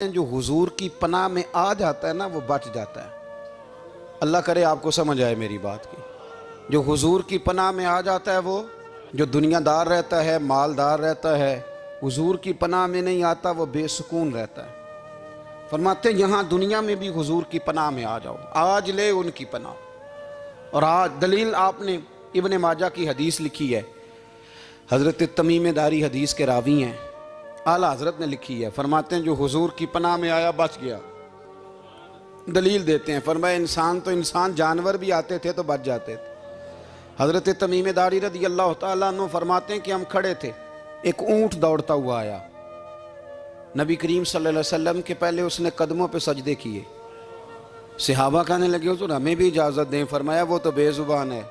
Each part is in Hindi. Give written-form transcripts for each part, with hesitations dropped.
जो हुजूर की पनाह में आ जाता है ना वो बच जाता है। अल्लाह करे आपको समझ आए मेरी बात की। जो हुजूर की पनाह में आ जाता है वो जो दुनियादार रहता है, मालदार रहता है, हुजूर की पनाह में नहीं आता वो बेसुकून रहता है। फरमाते हैं यहाँ दुनिया में भी हुजूर की पनाह में आ जाओ, आज ले उनकी पनाह। और आज दलील आपने इब्ने माजा की हदीस लिखी है, हज़रत तमीम दारी हदीस के रावी हैं, आला हजरत ने लिखी है। फरमाते हैं जो हुजूर की पनाह में आया बच गया। दलील देते हैं, फरमाया इंसान तो इंसान, जानवर भी आते थे तो बच जाते थे। हजरत तमीम दारी रज़ी अल्लाह तआला अन्हु फरमाते हैं कि हम खड़े थे, एक ऊंट दौड़ता हुआ आया। नबी करीम सल्लल्लाहु अलैहि वसल्लम के पहले उसने कदमों पे सजदे किए। सहाबा कहने लगे हुजूर हमें भी इजाज़त दें। फरमाया वो तो बेजुबान है,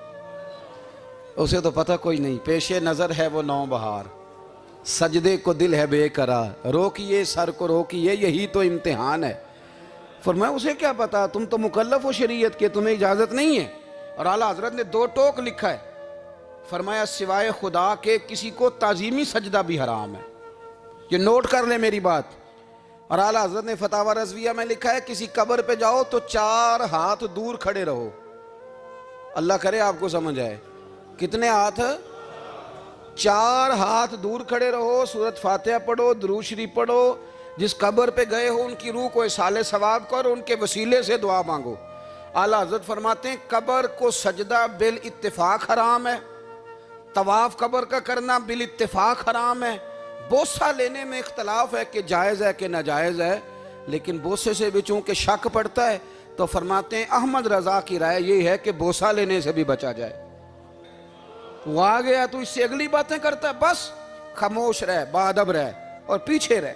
उसे तो पता कोई नहीं, पेशे नज़र है वो नौ बहार, सजदे को दिल है बेकरार, रोकिए सर को रोकिए यही तो इम्तिहान है। फरमाया उसे क्या पता, तुम तो मुकल्लफ हो शरीयत के, तुम्हें इजाज़त नहीं है। और आला हजरत ने दो टोक लिखा है, फरमाया सिवाय खुदा के किसी को ताजीमी सजदा भी हराम है। ये नोट कर ले मेरी बात। और आला हजरत ने फतावा रज़विया में लिखा है किसी कब्र पे जाओ तो 4 हाथ दूर खड़े रहो। अल्लाह करे आपको समझ आए। कितने हाथ? 4 हाथ दूर खड़े रहो, सूरत फातिहा पढ़ो, दुरूद शरीफ पढ़ो, जिस कब्र पे गए हो उनकी रूह को इसाले सवाब करो, उनके वसीले से दुआ मांगो। आला हज़रत फरमाते हैं कब्र को सजदा बिल इत्तिफाक हराम है, तवाफ कब्र का करना बिल इत्तिफाक हराम है। बोसा लेने में इख्तलाफ है कि जायज़ है कि नाजायज़ है, लेकिन बोसे से भी चूंकि शक पड़ता है तो फरमाते हैं अहमद रज़ा की राय ये है कि बोसा लेने से भी बचा जाए। वो आ गया तो इससे अगली बातें करता है, बस खामोश रह, बाअदब रह और पीछे रह।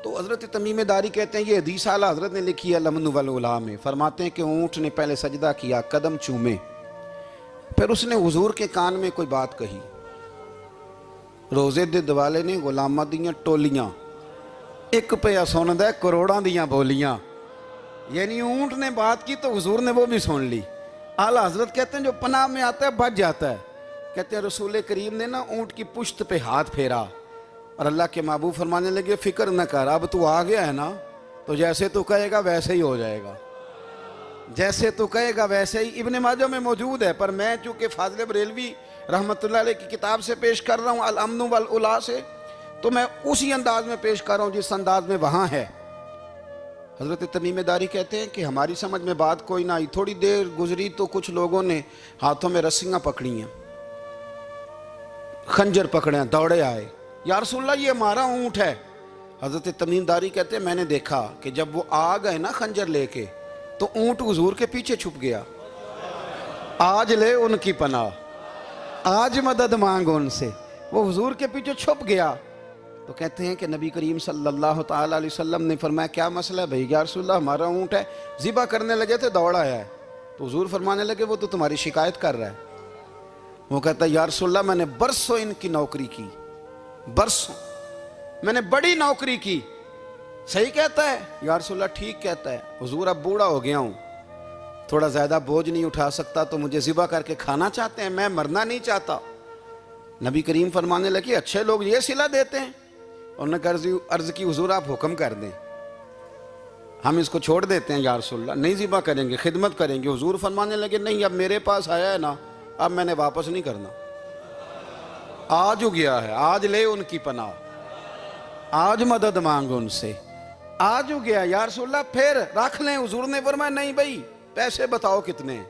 तो हजरत तमीम दारी कहते हैं ये हदीस आला हजरत ने लिखी है लमन वल उला में। फरमाते हैं कि ऊंट ने पहले सजदा किया, कदम चूमे, फिर उसने हुजूर के कान में कोई बात कही। रोजे दे दिवाले ने गुलामां दियां टोलियां, एक पे सुनदा करोड़ां दियां बोलियां। यानी ऊंट ने बात की तो हुजूर ने वो भी सुन ली। आला हजरत कहते हैं जो पनाह में आता है बच जाता है। कहते हैं रसूल करीम ने ना ऊंट की पुश्त पे हाथ फेरा और अल्लाह के महबूब फरमाने लगे फिक्र न कर, अब तू आ गया है ना तो जैसे तू कहेगा वैसे ही हो जाएगा, जैसे तू कहेगा वैसे ही। इब्ने माजा में मौजूद है, पर मैं चूंकि फाज़िल बरेलवी रहमतुल्लाह अलैह की किताब से पेश कर रहा हूँ अल अम्न वल उला से, तो मैं उसी अंदाज में पेश कर रहा हूँ जिस अंदाज में वहाँ है। हज़रत तमीम दारी कहते हैं कि हमारी समझ में बात कोई ना आई। थोड़ी देर गुजरी तो कुछ लोगों ने हाथों में रस्सियाँ पकड़ी हैं, खंजर पकड़े हैं, दौड़े आए, या रसूलल्लाह ये हमारा ऊँट है। हज़रत तमीम दारी कहते हैं मैंने देखा कि जब वो आ गए ना खंजर लेके तो ऊँट हुजूर के पीछे छुप गया। आज ले उनकी पनाह, आज मदद मांग उनसे, वो हुजूर के पीछे छुप गया। तो कहते हैं कि नबी करीम सल्लल्लाहु ताला अलैहि वसल्लम ने फरमाया क्या मसला है भाई? या रसूलल्लाह हमारा ऊँट है, ज़िबा करने लगे थे दौड़ा आया है। तो हुजूर फरमाने लगे वो तो तुम्हारी शिकायत कर रहा है। वो कहता है या रसूलल्लाह मैंने बरसों इनकी नौकरी की, बरसों मैंने बड़ी नौकरी की। सही कहता है? या रसूलल्लाह ठीक कहता है। हुजूर अब बूढ़ा हो गया हूँ, थोड़ा ज़्यादा बोझ नहीं उठा सकता, तो मुझे ज़िबा करके खाना चाहते हैं, मैं मरना नहीं चाहता। नबी करीम फरमाने लगे अच्छे लोग ये सिला देते हैं। उन्होंने अर्ज की हुजूर आप हुक्म कर दें, हम इसको छोड़ देते हैं या रसूलल्लाह, नहीं ज़िबा करेंगे, खिदमत करेंगे। हुजूर फरमाने लगे नहीं अब मेरे पास आया है ना, अब मैंने वापस नहीं करना, आज हो गया है, आज ले उनकी पनाह, आज मदद मांग उनसे, आज हो गया या रसूलल्लाह फिर रख लें। हुजूर ने फरमाया नहीं भाई पैसे बताओ कितने?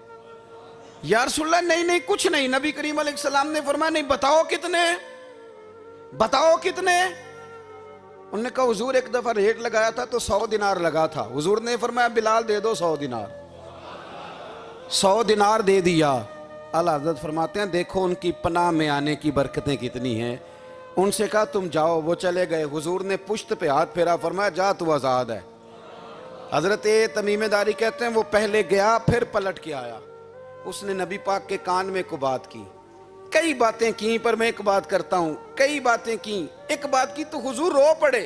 या रसूलल्लाह नहीं नहीं कुछ नहीं। नबी करीम अलैहिस्सलाम ने फरमाया नहीं बताओ कितने, बताओ कितने? उन्होंने कहा हुजूर एक दफा रेट लगाया था तो 100 दिनार लगा था। हुजूर ने फरमाया बिलाल दे दो 100 दिनार। 100 दिनार दे दिया। आला हज़रत फरमाते हैं देखो उनकी पनाह में आने की बरकतें कितनी हैं। उनसे कहा तुम जाओ, वो चले गए। हुजूर ने पुश्त पे हाथ फेरा, फरमाया जा तू आज़ाद है। हज़रत तमीम दारी कहते हैं वो पहले गया फिर पलट के आया, उसने नबी पाक के कान में को बात की, कई बातें की, पर मैं एक बात करता हूं, कई बातें की, एक बात की तो हुजूर रो पड़े।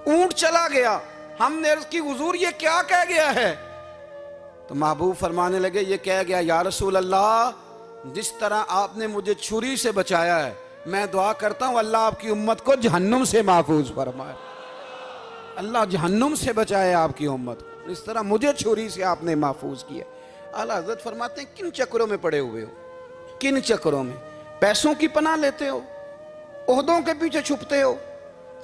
ऊंट चला गया, हमने अर्ज की हुजूर ये क्या कह गया है? तो महबूब फरमाने लगे ये कह गया या रसूल अल्लाह जिस तरह आपने मुझे छुरी से बचाया है मैं दुआ करता हूं अल्लाह आपकी उम्मत को जहन्नुम से महफूज फरमाए, अल्लाह जहन्नुम से बचाए आपकी उम्मत को। इस तरह मुझे छुरी से आपने महफूज किया। आला हज़रत फरमाते हैं किन चक्रों में पड़े हुए हो, किन चक्रों में? पैसों की पनाह लेते हो, ओहदों के पीछे छुपते हो,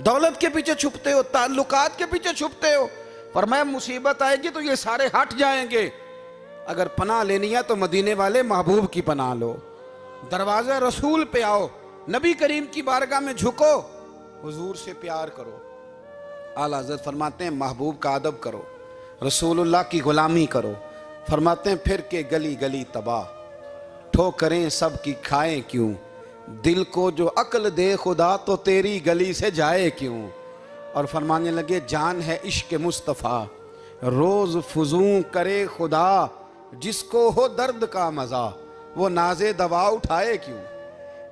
दौलत के पीछे छुपते हो, ताल्लुकात के पीछे छुपते हो। फरमाया मुसीबत आएगी तो ये सारे हट जाएंगे। अगर पनाह लेनी है तो मदीने वाले महबूब की पनाह लो, दरवाज़ा रसूल पे आओ, नबी करीम की बारगाह में झुको, हुजूर से प्यार करो। आला हज़रत फरमाते हैं महबूब का अदब करो, रसूलुल्लाह की गुलामी करो। फरमाते हैं फिर के गली गली तबाह, ठोकरें सब की खाएं क्यों, दिल को जो अक्ल दे खुदा तो तेरी गली से जाए क्यों। और फरमाने लगे जान है इश्क मुस्तफ़ा, रोज़ फुजूं करे खुदा, जिसको हो दर्द का मज़ा वो नाज़े दवा उठाए क्यों,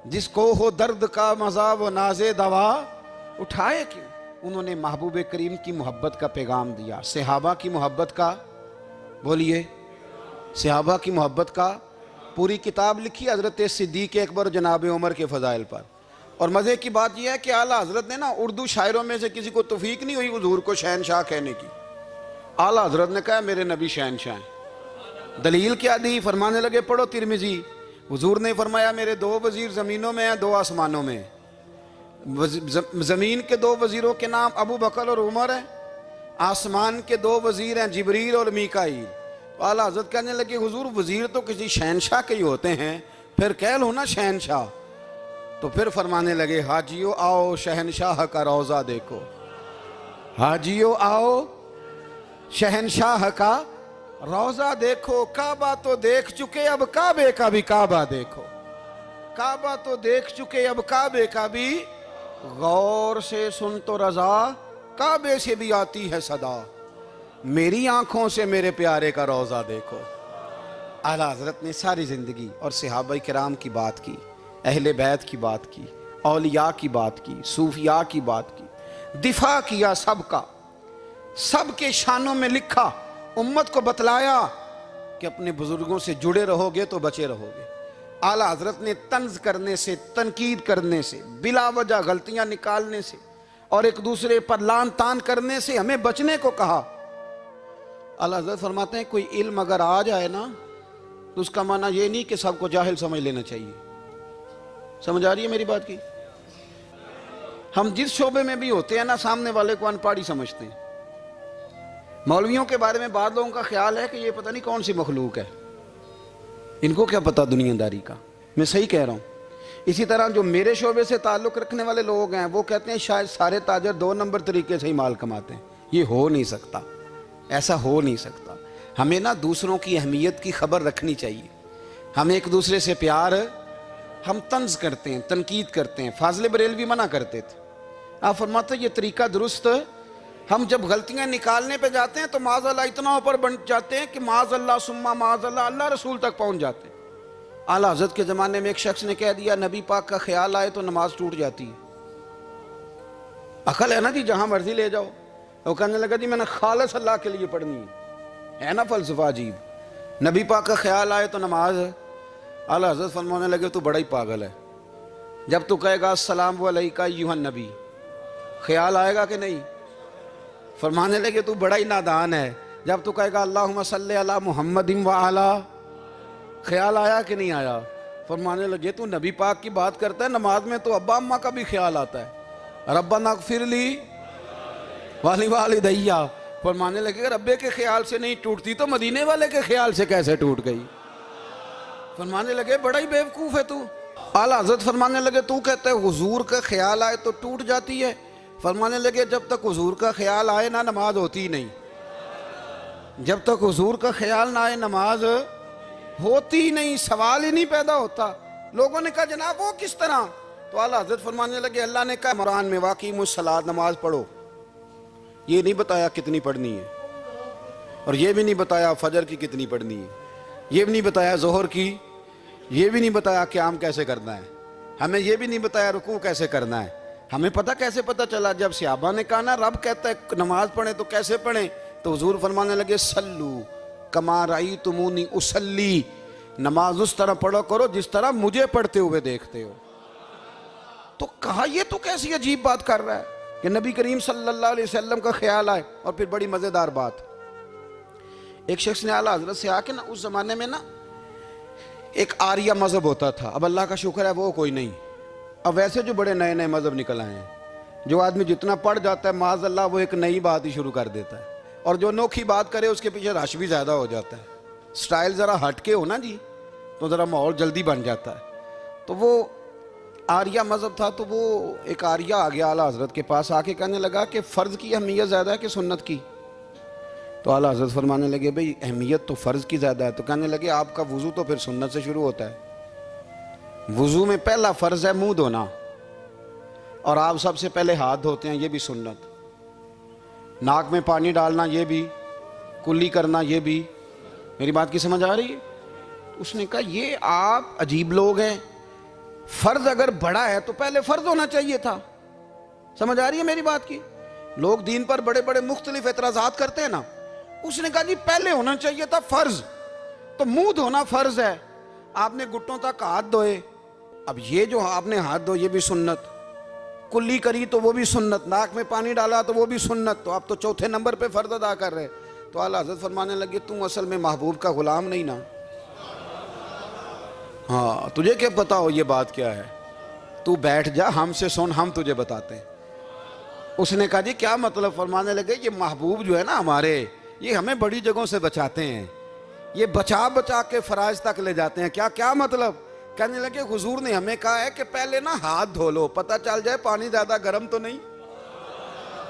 जिसको हो दर्द का मज़ा वो नाज़े दवा उठाए क्यों। उन्होंने महबूब करीम की मोहब्बत का पैगाम दिया, सहाबा की मोहब्बत का, बोलिए, सहाबा की मोहब्बत का। पूरी किताब लिखी हज़रत सिद्दीक़ अकबर जनाब उमर के फ़ज़ाइल पर। और मज़े की बात यह है कि आला हज़रत ने ना उर्दू शायरों में से किसी को तौफीक नहीं हुई हुजूर को शहनशाह कहने की। आला हज़रत ने कहा मेरे नबी शहनशाह हैं। दलील क्या दी? फरमाने लगे पढ़ो तिरमिज़ी, हुजूर ने फरमाया मेरे दो वज़ीर ज़मीनों में हैं, दो आसमानों में। ज़मीन के दो वज़ीरों के नाम अबू बकर और उमर हैं, आसमान के दो वज़ीर हैं जिब्रील और मीकाईल। तो आला हज़रत कहने लगे हुजूर वज़ीर तो किसी शहनशाह के ही होते हैं, फिर कह लो ना शहनशाह। तो फिर फरमाने लगे हाजियो आओ शहनशाह का रोज़ा देखो, हाजियो आओ शहनशाह का रोज़ा देखो। काबा तो देख चुके अब काबे का भी काबा देखो, काबा तो देख चुके अब काबे का भी, गौर से सुन तो रज़ा काबे से भी आती है सदा, मेरी आंखों से मेरे प्यारे का रोज़ा देखो। आला हज़रत ने सारी ज़िंदगी और सहाबा किराम की बात की, अहले बैत की बात की, औलिया की बात की, सूफिया की बात की, दिफा किया सबका, सबके शानों में लिखा, उम्मत को बतलाया कि अपने बुजुर्गों से जुड़े रहोगे तो बचे रहोगे। आला हज़रत ने तंज करने से, तनकीद करने से, बिला वजह गलतियां निकालने से और एक दूसरे पर लान तान करने से हमें बचने को कहा। आला हज़रत फरमाते हैं कोई इल्म अगर आ जाए ना तो उसका माना ये नहीं कि सबको जाहिल समझ लेना चाहिए। समझ आ रही है मेरी बात की? हम जिस शोबे में भी होते हैं ना, सामने वाले को अनपढ़ ही समझते हैं। मौलवियों के बारे में बाद लोगों का ख्याल है कि ये पता नहीं कौन सी मखलूक है, इनको क्या पता दुनियादारी का। मैं सही कह रहा हूँ। इसी तरह जो मेरे शोबे से ताल्लुक़ रखने वाले लोग हैं वो कहते हैं शायद सारे ताजर 2 नंबर तरीके से ही माल कमाते हैं। ये हो नहीं सकता, ऐसा हो नहीं सकता। हमें ना दूसरों की अहमियत की खबर रखनी चाहिए। हम एक दूसरे से प्यार, हम तंज करते हैं, तनकीद करते हैं। फाज़िल बरेलवी मना करते थे, आप फरमाते ये तरीका दुरुस्त। हम जब गलतियां निकालने पे जाते हैं तो माज़अल्लाह इतना ऊपर बन जाते हैं कि माज़अल्लाह सुम्मा माज़अल्लाह अल्लाह रसूल तक पहुंच जाते हैं। आला हज़रत के ज़माने में एक शख्स ने कह दिया नबी पाक का ख्याल आए तो नमाज टूट जाती है। अकल है ना जी, जहां मर्जी ले जाओ। वो कहने लगा जी मैंने खालिस अल्लाह के लिए पढ़नी है ना फ़लसफ़ा अजीब। नबी पाक का ख्याल आए तो नमाज। आला हज़रत फरमाने लगे तू बड़ा ही पागल है, जब तू कहेगा अस्सलामु अलैका अय्युहन नबी ख्याल आएगा कि नहीं। फरमाने लगे तू बड़ा ही नादान है, जब तू कहेगा अल्लाहुम्मा सल्ली अला मुहम्मदिन व अला ख्याल आया कि नहीं आया। फरमाने लगे तू नबी पाक की बात करता है, नमाज में तो अब्बा अम्मा का भी ख्याल आता है। रब्बना ग़फ़िरली वाली वालिदैया। फरमाने लगे रब्बे के ख्याल से नहीं टूटती तो मदीने वाले के ख्याल से कैसे टूट गई। फरमाने लगे बड़ा ही बेवकूफ़ है तू। आला हज़रत फरमाने लगे तू कहता है हुजूर का ख्याल आए तो टूट जाती है। फरमाने लगे जब तक हुजूर का ख्याल आए ना नमाज होती ही नहीं, जब तक हुजूर का ख्याल ना आए नमाज होती ही नहीं, सवाल ही नहीं पैदा होता। लोगों ने कहा जनाब वो किस तरह। तो आला हज़रत फरमाने लगे अल्लाह ने कहा कुरान में वाकई मुस्सलात नमाज पढ़ो, ये नहीं बताया कितनी पढ़नी है, और ये भी नहीं बताया फजर की कितनी पढ़नी है, ये भी नहीं बताया जोहर की, ये भी नहीं बताया क़याम कैसे करना है, हमें ये भी नहीं बताया रुकू कैसे करना है। हमें पता कैसे पता चला? जब सहाबा ने कहा ना रब कहता है नमाज पढ़े तो कैसे पढ़ें, तो हुजूर फरमाने लगे सल्लू कमा रअयतुमूनी उसल्ली, नमाज उस तरह पढ़ो करो जिस तरह मुझे पढ़ते हुए देखते हो। तो कहा ये तो कैसी अजीब बात कर रहा है कि नबी करीम सल्लल्लाहु अलैहि वसल्लम का ख्याल आए। और फिर बड़ी मज़ेदार बात, एक शख्स ने आला हज़रत से आके ना, उस ज़माने में ना एक आर्या मज़हब होता था, अब अल्लाह का शुक्र है वो कोई नहीं। अब वैसे जो बड़े नए नए मज़हब निकल आए हैं, जो आदमी जितना पढ़ जाता है माज़अल्लाह वो एक नई बात ही शुरू कर देता है, और जो अनोखी बात करे उसके पीछे रश भी ज़्यादा हो जाता है। स्टाइल ज़रा हटके हो ना जी तो ज़रा माहौल जल्दी बन जाता है। तो वो आर्या मज़हब था, तो वो एक आर्या आ गया आला हज़रत के पास, आके कहने लगा कि फ़र्ज़ की अहमियत ज़्यादा है कि सुन्नत की। तो आला हज़रत फरमाने लगे भाई अहमियत तो फ़र्ज़ की ज़्यादा है। तो कहने लगे आपका वज़ू तो फिर सुन्नत से शुरू होता है। वज़ू में पहला फ़र्ज़ है मुँह धोना, और आप सबसे पहले हाथ धोते हैं, ये भी सुन्नत। नाक में पानी डालना ये भी, कुल्ली करना ये भी। मेरी बात की समझ आ रही है? उसने कहा ये आप अजीब लोग हैं, फ़र्ज़ अगर बड़ा है तो पहले फ़र्ज़ होना चाहिए था। समझ आ रही है मेरी बात की? लोग दीन पर बड़े बड़े मुख्तलिफ एतराज़ात करते हैं ना, उसने कहा जी पहले होना चाहिए था फ़र्ज़। तो मुंह धोना फ़र्ज़ है, आपने घुटनों तक हाथ धोए, अब ये जो आपने हाथ धो ये भी सुन्नत, कुल्ली करी तो वो भी सुन्नत, नाक में पानी डाला तो वो भी सुन्नत, तो आप तो चौथे नंबर पे फ़र्ज़ अदा कर रहे। तो आला हज़रत फरमाने लगे तुम असल में महबूब का ग़ुलाम नहीं ना। हाँ तुझे क्या पता हो ये बात क्या है, तू बैठ जा हमसे सुन, हम तुझे बताते हैं। उसने कहा जी क्या मतलब? फरमाने लगे ये महबूब जो है ना हमारे, ये हमें बड़ी जगहों से बचाते हैं, ये बचा बचा के फ़राइज़ तक ले जाते हैं। क्या क्या मतलब? कहने लगे हुजूर ने हमें कहा है कि पहले ना हाथ धो लो, पता चल जाए पानी ज़्यादा गर्म तो नहीं,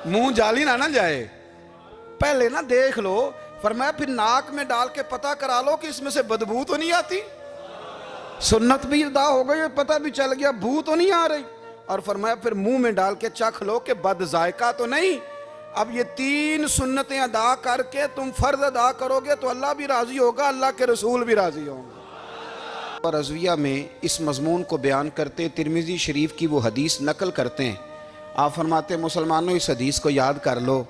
मुंह जाली ना जाए, पहले ना देख लो। फरमाया फिर नाक में डाल के पता करा लो कि इसमें से बदबू तो नहीं आती, सुन्नत भी अदा हो गई, पता भी चल गया बू तो नहीं आ रही। और फरमाया फिर मुंह में डाल के चख लो कि बद जायका तो नहीं। अब ये 3 सुन्नतें अदा करके तुम फ़र्ज़ अदा करोगे तो अल्लाह भी राज़ी होगा, अल्लाह के रसूल भी राज़ी होंगे। और रज़विया में इस मज़मून को बयान करते तिरमिज़ी शरीफ की वो हदीस नकल करते हैं। आप फरमाते मुसलमानों इस हदीस को याद कर लो,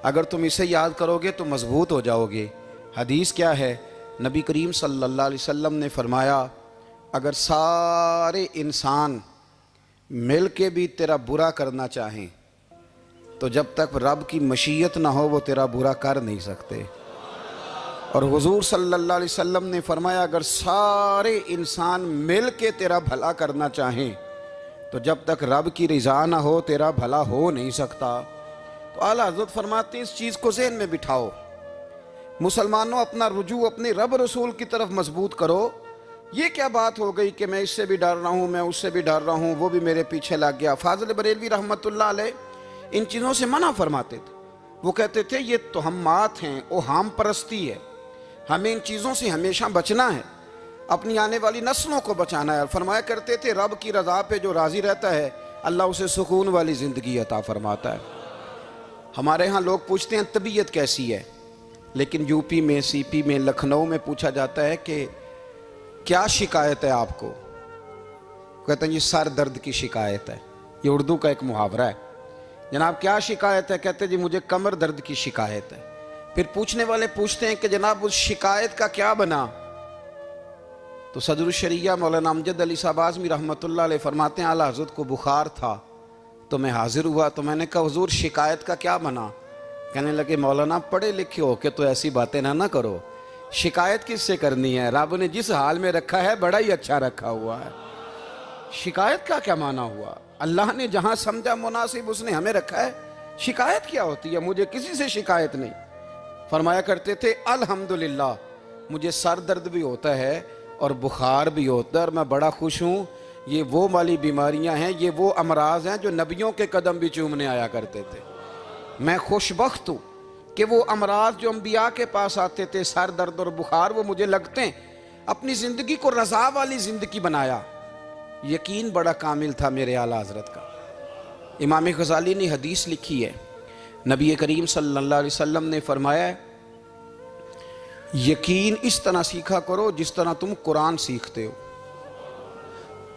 अगर तुम इसे याद करोगे तो मजबूत हो जाओगे। हदीस क्या है? नबी करीम सल्लल्लाहु अलैहि वसल्लम ने फरमाया अगर सारे इंसान मिल के भी तेरा बुरा करना चाहें तो जब तक रब की मशीयत ना हो वो तेरा बुरा कर नहीं सकते। और हुजूर सल्लल्लाहु अलैहि वसल्लम ने फरमाया अगर सारे इंसान मिल के तेरा भला करना चाहें तो जब तक रब की रज़ा ना हो तेरा भला हो नहीं सकता। तो आला हज़रत फरमाते इस चीज़ को ज़हन में बिठाओ, मुसलमानों अपना रुजू अपने रब रसूल की तरफ मजबूत करो। ये क्या बात हो गई कि मैं इससे भी डर रहा हूँ, मैं उससे भी डर रहा हूँ, वो भी मेरे पीछे लग गया। फाज़िल बरेलवी रहमतुल्लाह अलैह इन चीज़ों से मना फरमाते थे। वो कहते थे ये तोहमात हैं, ओहाम परस्ती है, हमें इन चीज़ों से हमेशा बचना है, अपनी आने वाली नस्लों को बचाना है। फरमाया करते थे रब की रज़ा पे जो राज़ी रहता है अल्लाह उसे सुकून वाली ज़िंदगी अता फरमाता है। हमारे यहाँ लोग पूछते हैं तबीयत कैसी है, लेकिन यूपी में, सीपी में, लखनऊ में पूछा जाता है कि क्या शिकायत है आपको? कहते हैं जी सर दर्द की शिकायत है। ये उर्दू का एक मुहावरा है। जनाब क्या शिकायत है? कहते हैं जी मुझे कमर दर्द की शिकायत है। फिर पूछने वाले पूछते हैं कि जनाब उस शिकायत का क्या बना? तो सदरुल शरिया मौलाना अमजद अली साहब आज़मी रहमतुल्लाह अलैह फरमाते हैं आला हज़रत को बुखार था तो मैं हाजिर हुआ, तो मैंने कहा हुजूर शिकायत का क्या बना? कहने लगे मौलाना पढ़े लिखे हो के तो ऐसी बातें ना करो, शिकायत किससे करनी है? रब ने जिस हाल में रखा है बड़ा ही अच्छा रखा हुआ है। शिकायत का क्या माना हुआ? अल्लाह ने जहाँ समझा मुनासिब उसने हमें रखा है, शिकायत क्या होती है? मुझे किसी से शिकायत नहीं। फरमाया करते थे अल्हम्दुलिल्लाह मुझे सर दर्द भी होता है और बुखार भी होता है और मैं बड़ा खुश हूँ। ये वो वाली बीमारियां हैं, ये वो अमराज हैं जो नबियों के कदम भी चूमने आया करते थे। मैं खुशबख्त हूँ कि वो अमराज जो अम्बिया के पास आते थे, सर दर्द और बुखार, वो मुझे लगते हैं। अपनी ज़िंदगी को रज़ा वाली ज़िंदगी बनाया। यकीन बड़ा कामिल था मेरे आला हज़रत का। इमाम गज़ाली ने हदीस लिखी है, नबी करीम सल्लल्लाहु अलैहि वसल्लम ने फरमाया यकीन इस तरह सीखा करो जिस तरह तुम कुरान सीखते हो।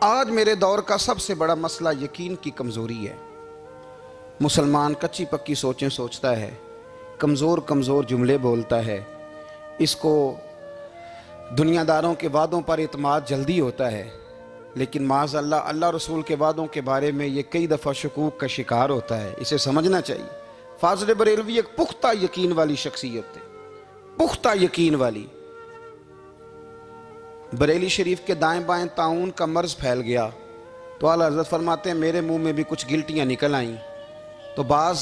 आज मेरे दौर का सबसे बड़ा मसला यकीन की कमज़ोरी है। मुसलमान कच्ची पक्की सोचें सोचता है, कमज़ोर कमज़ोर जुमले बोलता है, इसको दुनियादारों के वादों पर इत्माद जल्दी होता है। लेकिन माज़अल्लाह अल्लाह रसूल के वादों के बारे में ये कई दफ़ा शकूक का शिकार होता है। इसे समझना चाहिए। फाज़िल बरेलवी एक पुख्ता यकीन वाली शख्सियत थे, पुख्ता यकीन वाली। बरेली शरीफ के दाएं बाएं ताउन का मर्ज फैल गया तो आला हज़रत फरमाते हैं मेरे मुंह में भी कुछ गिल्टियाँ निकल आईं। तो बाज़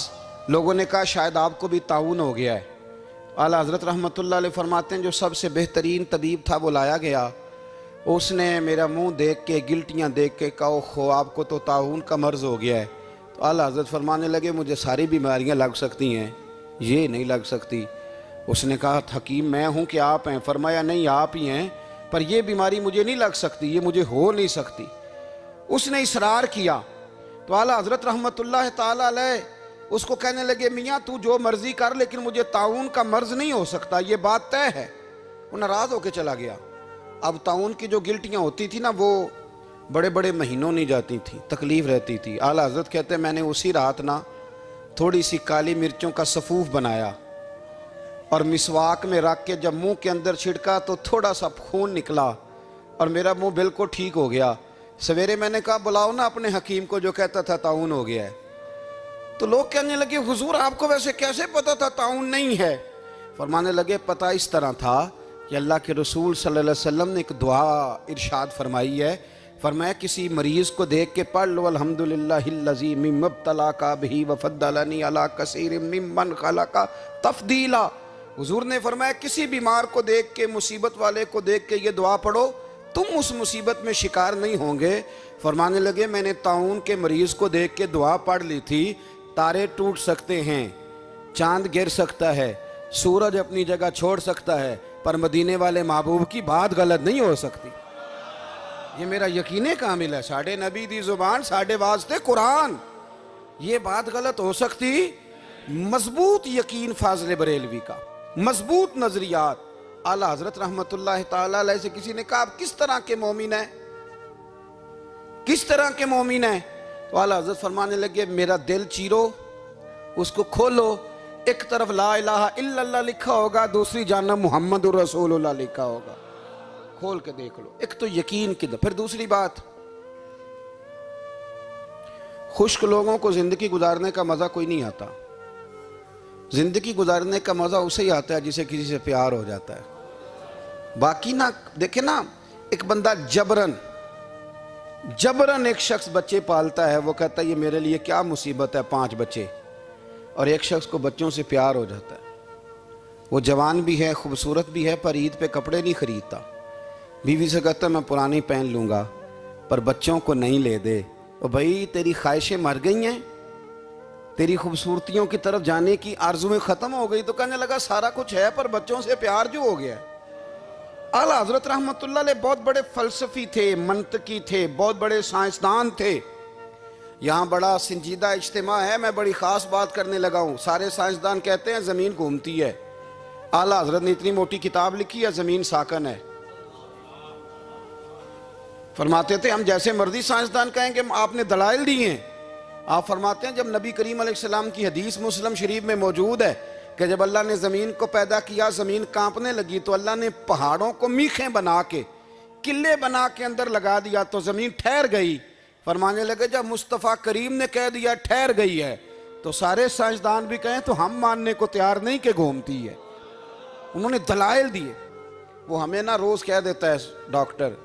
लोगों ने कहा शायद आपको भी ताउन हो गया है। आला हज़रत रहमतुल्लाह अलैह फरमाते हैं जो सबसे बेहतरीन तबीब था वो लाया गया। उसने मेरा मुंह देख के, गिल्टियाँ देख के कहा खो आपको तो ताउन का मर्ज हो गया है। तो आला हज़रत फरमाने लगे मुझे सारी बीमारियाँ लग सकती हैं, ये नहीं लग सकती। उसने कहा हकीम मैं हूँ कि आप हैं? फरमाया नहीं आप ही हैं, पर यह बीमारी मुझे नहीं लग सकती, ये मुझे हो नहीं सकती। उसने इसरार किया तो आला हज़रत रहमतुल्लाह ताला अलैह उसको कहने लगे मियाँ तू जो मर्जी कर लेकिन मुझे ताउन का मर्ज नहीं हो सकता, ये बात तय है। वो नाराज़ होकर चला गया। अब ताउन की जो गिल्टियाँ होती थी ना वो बड़े बड़े महीनों नहीं जाती थी, तकलीफ़ रहती थी। आला हज़रत कहते मैंने उसी रात ना थोड़ी सी काली मिर्चों का सफ़ूफ बनाया और मिसवाक में रख के जब मुंह के अंदर छिड़का तो थोड़ा सा खून निकला और मेरा मुंह बिल्कुल ठीक हो गया। सवेरे मैंने कहा बुलाओ ना अपने हकीम को जो कहता था ताउन हो गया है। तो लोग कहने लगे हुजूर आपको वैसे कैसे पता था ताउन नहीं है? फरमाने लगे पता इस तरह था कि अल्लाह के रसूल सल्लल्लाहु अलैहि वसल्लम ने एक दुआ इरशाद फरमाई है। फरमाया किसी मरीज़ को देख के पढ़ लो अल्हम्दुलिल्लाहिल्लज़ी मिम्मब्तलाका बिही वफ़द्दलनी अला कसीरिम मिम्मन खलका तफ़दीला। हुजूर ने फरमाया किसी बीमार को देख के, मुसीबत वाले को देख के ये दुआ पढ़ो, तुम उस मुसीबत में शिकार नहीं होंगे। फरमाने लगे मैंने ताउन के मरीज़ को देख के दुआ पढ़ ली थी। तारे टूट सकते हैं, चांद गिर सकता है, सूरज अपनी जगह छोड़ सकता है, पर मदीने वाले महबूब की बात गलत नहीं हो सकती। ये मेरा यकीन कामिल है। साढ़े नबी दी जुबान साढ़े वास्ते कुरान, ये बात गलत हो सकती? मजबूत यकीन फाज़िल बरेलवी का, मजबूत नजरियात। आला हज़रत रहमतुल्लाह ताला अलैह से किसी ने कहा आप किस तरह के मोमिन हैं, किस तरह के मोमिन हैं? तो आला हज़रत फरमाने लगे मेरा दिल चीरो, उसको खोलो, एक तरफ ला इलाहा इल्लल्लाह लिखा होगा, दूसरी जानब मुहम्मदुर रसूलुल्लाह लिखा होगा। खोल के देख लो। एक तो यकीन की। फिर दूसरी बात, खुश्क लोगों को जिंदगी गुजारने का मजा कोई नहीं आता। जिंदगी गुजारने का मजा उसे ही आता है जिसे किसी से प्यार हो जाता है। बाकी ना देखे ना, एक बंदा जबरन एक शख्स बच्चे पालता है, वो कहता है ये मेरे लिए क्या मुसीबत है 5 बच्चे, और एक शख्स को बच्चों से प्यार हो जाता है। वो जवान भी है, खूबसूरत भी है, पर ईद पे कपड़े नहीं खरीदता। बीवी से कहता मैं पुरानी पहन लूँगा, पर बच्चों को नहीं ले दे। और भाई तेरी ख्वाहिशें मर गई हैं, तेरी खूबसूरतियों की तरफ जाने की आरज़ुएं ख़त्म हो गई। तो कहने लगा सारा कुछ है पर बच्चों से प्यार जो हो गया। आला हज़रत रहमतुल्लाह अलैह बहुत बड़े फ़लसफ़ी थे, मंतकी थे, बहुत बड़े साइंसदान थे। यहाँ बड़ा संजीदा इज्तिमा है, मैं बड़ी ख़ास बात करने लगा हूँ। सारे साइंसदान कहते हैं ज़मीन घूमती है। आला हज़रत ने इतनी मोटी किताब लिखी है ज़मीन साकन है। फरमाते थे हम जैसे मर्जी साइंसदान कहेंगे आपने दलाइल दिए हैं। आप फरमाते हैं जब नबी करीम अलैहिस्सलाम की हदीस मुस्लिम शरीफ में मौजूद है कि जब अल्लाह ने ज़मीन को पैदा किया ज़मीन कांपने लगी तो अल्लाह ने पहाड़ों को मीखें बना के, किले बना के अंदर लगा दिया तो ज़मीन ठहर गई। फरमाने लगे जब मुस्तफ़ा करीम ने कह दिया ठहर गई है तो सारे साइंसदान भी कहें तो हम मानने को तैयार नहीं कि घूमती है। उन्होंने दलाइल दिए। वो हमें ना रोज़ कह देता है डॉक्टर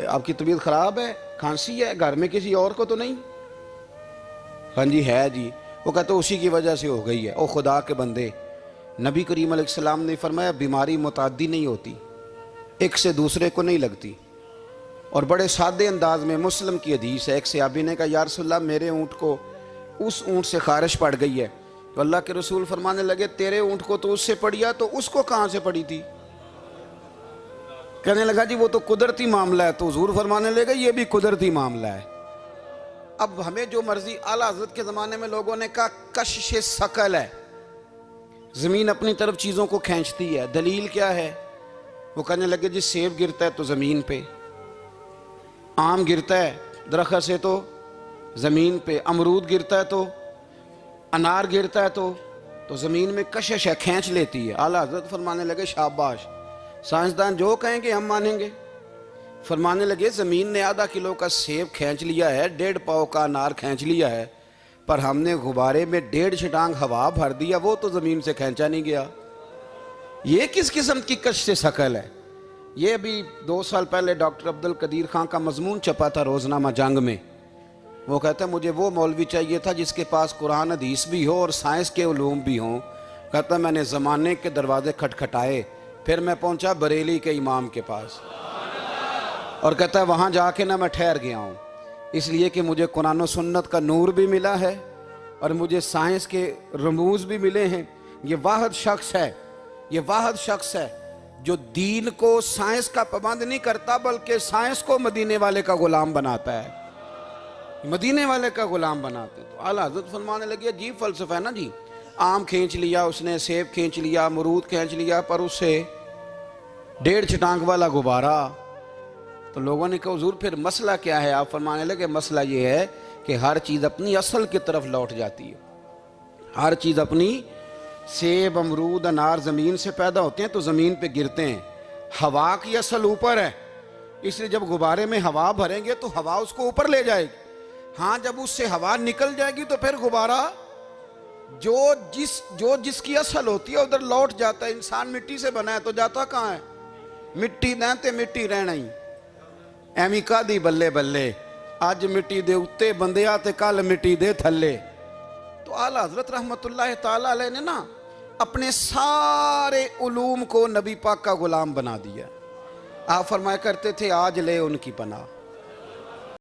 आपकी तबीयत ख़राब है, खांसी है, घर में किसी और को तो नहीं? हाँ जी है जी। वो कहते उसी की वजह से हो गई है। ओ खुदा के बंदे, नबी करीम अलैहिस्सलाम ने फरमाया बीमारी मुताद्दी नहीं होती, एक से दूसरे को नहीं लगती। और बड़े सादे अंदाज में मुस्लिम की हदीस है, एक सहाबी ने कहा या रसूलल्लाह मेरे ऊँट को उस ऊँट से खारिश पड़ गई है। तो अल्लाह के रसूल फरमाने लगे तेरे ऊँट को तो उससे पड़ी तो उसको कहाँ से पड़ी थी? कहने लगा जी वो तो कुदरती मामला है। तो हुजूर फरमाने लगे ये भी कुदरती मामला है। अब हमें जो मर्जी, आला हज़रत के ज़माने में लोगों ने कहा कशिश सकल है, ज़मीन अपनी तरफ चीज़ों को खींचती है। दलील क्या है? वो कहने लगे जी सेब गिरता है तो ज़मीन पे, आम गिरता है दरख्त से तो ज़मीन पे, अमरूद गिरता है तो, अनार गिरता है तो ज़मीन में कशिश है, खींच लेती है। आला हज़रत फरमाने लगे शाबाश, साइंसदान जो कहेंगे हम मानेंगे। फरमाने लगे ज़मीन ने आधा किलो का सेब खींच लिया है, 1.5 पाव का अनार खींच लिया है, पर हमने गुब्बारे में 1.5 छटांग हवा भर दिया, वो तो ज़मीन से खींचा नहीं गया। ये किस किस्म की कश्श शकल है? ये अभी 2 साल पहले डॉक्टर अब्दुल कदीर खान का मजमून छपा था रोज़नामा जंग में। वो कहता है मुझे वो मौलवी चाहिए था जिसके पास कुरान हदीस भी हो और साइंस के उलूम भी हों। कहता मैंने ज़माने के दरवाजे खटखटाए, फिर मैं पहुंचा बरेली के इमाम के पास, और कहता है वहाँ जाके ना मैं ठहर गया हूँ, इसलिए कि मुझे कुरान और सुन्नत का नूर भी मिला है और मुझे साइंस के रमूज भी मिले हैं। ये वाहिद शख्स है, ये वाहिद शख्स है जो दीन को साइंस का पाबंद नहीं करता, बल्कि साइंस को मदीने वाले का गुलाम बनाता है, मदीने वाले का गुलाम बनाते। तो आला हज़रत फरमाने लगे अजीब फ़लसफ़ा है ना जी। आम खींच लिया उसने, सेब खींच लिया, अमरूद खींच लिया, पर उससे 1.5 छटांग वाला गुब्बारा। तो लोगों ने कहा हुज़ूर फिर मसला क्या है? आप फरमाने लगे मसला ये है कि हर चीज़ अपनी असल की तरफ लौट जाती है। हर चीज़ अपनी, सेब अमरूद अनार ज़मीन से पैदा होते हैं तो ज़मीन पे गिरते हैं। हवा की असल ऊपर है, इसलिए जब गुब्बारे में हवा भरेंगे तो हवा उसको ऊपर ले जाएगी। हाँ, जब उससे हवा निकल जाएगी तो फिर गुब्बारा जो जिसकी असल होती है उधर लौट जाता है। इंसान मिट्टी से बना है तो जाता कहाँ है? मिट्टी देते मिट्टी रहना ही एवं कादी बल्ले बल्ले, अज मिट्टी दे उत्ते बंदिया ते कल मिट्टी दे थल्ले। तो आला हज़रत रहमतुल्लाह ताला अलैह ने ना अपने सारे उलूम को नबी पाक का गुलाम बना दिया। आप फरमाया करते थे आज ले उनकी पनाह,